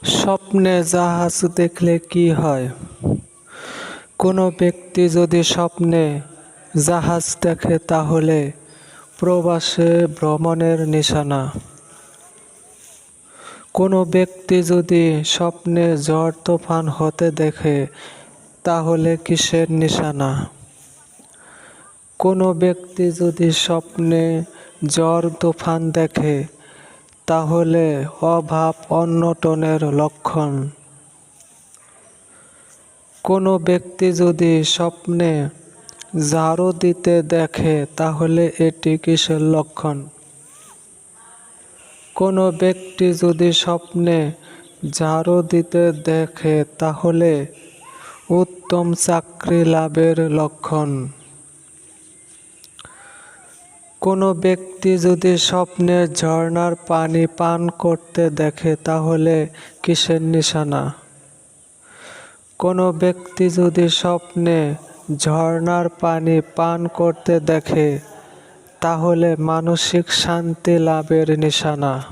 স্বপ্নে জাহাজ দেখলে কি হয়? কোনো ব্যক্তি যদি স্বপ্নে জাহাজ দেখে তাহলে প্রবাসে ভ্রমণের নিশানা। কোনো ব্যক্তি যদি স্বপ্নে ঝড় তুফান হতে দেখে তাহলে কিসের নিশানা? কোনো ব্যক্তি যদি স্বপ্নে ঝড় তুফান দেখে তাহলে অভাব অনটনের লক্ষণ। কোনো ব্যক্তি যদি স্বপ্নে ঝাড়ু দিতে দেখে তাহলে এটি কিসের লক্ষণ? কোনো ব্যক্তি যদি স্বপ্নে ঝাড়ু দিতে দেখে তাহলে উত্তম চাকরি লাভের লক্ষণ। কোনো ব্যক্তি যদি স্বপ্নে ঝর্ণার পানি পান করতে দেখে তাহলে কিসের নিশানা? কোনো ব্যক্তি যদি স্বপ্নে ঝর্ণার পানি পান করতে দেখে তাহলে মানসিক শান্তি লাভের নিশানা।